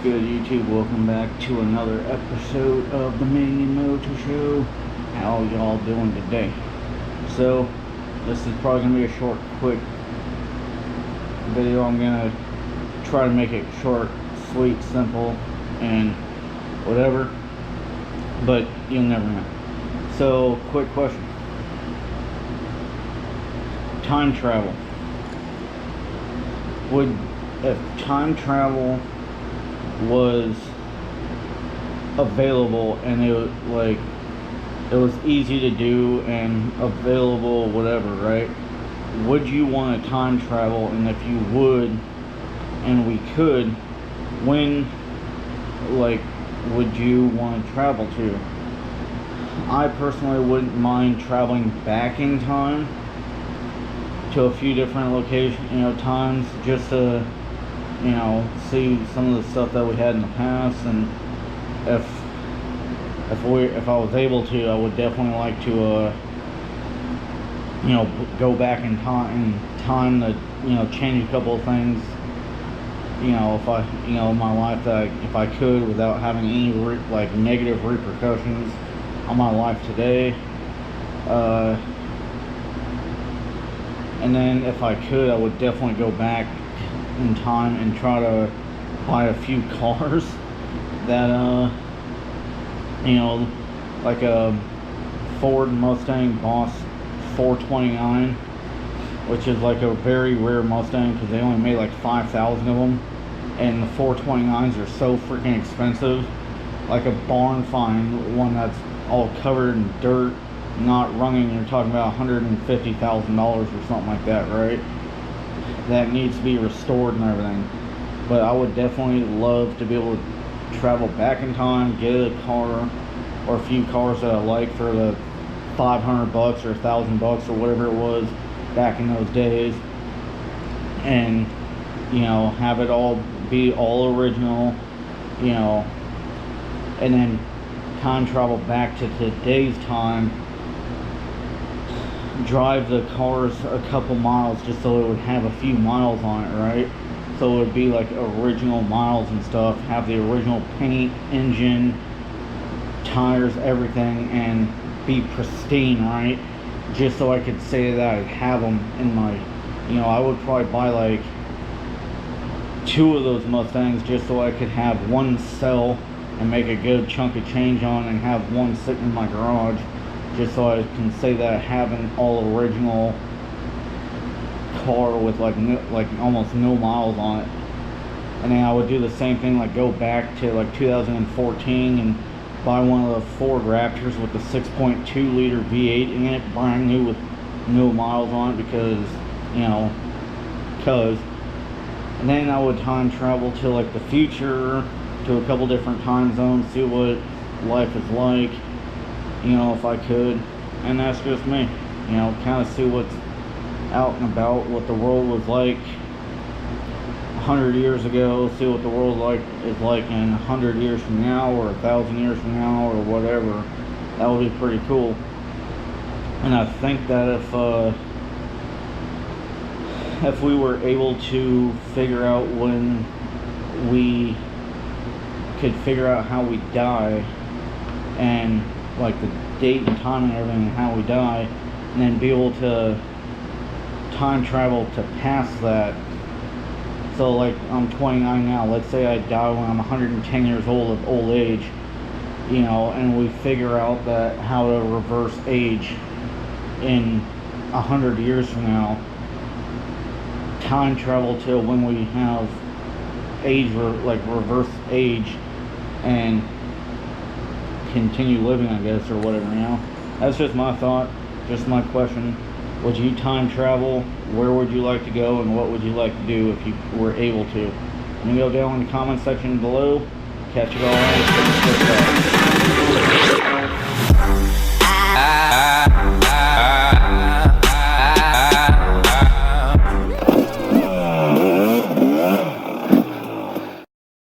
good, YouTube? Welcome back to another episode of the Manny Moto Show. How y'all doing today? So, this is probably going to be a short, quick video. I'm going to try to make it short, sweet, simple, and whatever. But you'll never know. So, quick question. Time travel. If time travel was available and it was easy to do and available, whatever, right? Would you want to time travel? And if you would, and we could, when, would you want to travel to? I personally wouldn't mind traveling back in time to a few different locations, times, just to see some of the stuff that we had in the past. And if I was able to, I would definitely like to go back in time to change a couple of things, if I in my life, that if I could, without having any negative repercussions on my life today. And then if I could, I would definitely go back in time and try to buy a few cars that like a Ford Mustang Boss 429, which is like a very rare Mustang because they only made like 5,000 of them, and the 429s are so freaking expensive. Like a barn find one that's all covered in dirt, not running, you're talking about $150,000 or something like that, right? That needs to be restored and everything. But I would definitely love to be able to travel back in time, get a car or a few cars that I like for the $500 or $1,000 or whatever it was back in those days, and have it all be all original, and then time travel back to today's time, drive the cars a couple miles just so it would have a few miles on it, right? So it would be like original miles and stuff, have the original paint, engine, tires, everything, and be pristine, right? Just so I could say that I have them in my, I would probably buy like 2 of those Mustangs just so I could have one sell and make a good chunk of change on, and have one sitting in my garage, just so I can say that I have an all original car with like almost no miles on it. And then I would do the same thing, like go back to like 2014 and buy one of the Ford Raptors with the 6.2 liter V8 in it, brand new with no miles on it, because and then I would time travel to like the future, to a couple different time zones, see what life is like, if I could. And that's just me, kind of see what's out and about, what the world was like 100 years ago, see what the world is like in 100 years from now, or 1,000 years from now, or whatever. That would be pretty cool. And I think that if we were able to figure out when we could figure out how we die, and like the date and time and everything, and how we die, and then be able to time travel to past that. So like I'm 29 now, let's say I die when I'm 110 years old of old age, and we figure out that how to reverse age in 100 years from now, time travel to when we have age, reverse age, and continue living, I guess, or whatever. That's just my thought, just my question. Would you time travel? Where would you like to go, and what would you like to do if you were able to? Let me go down in the comment section below. Catch it all on.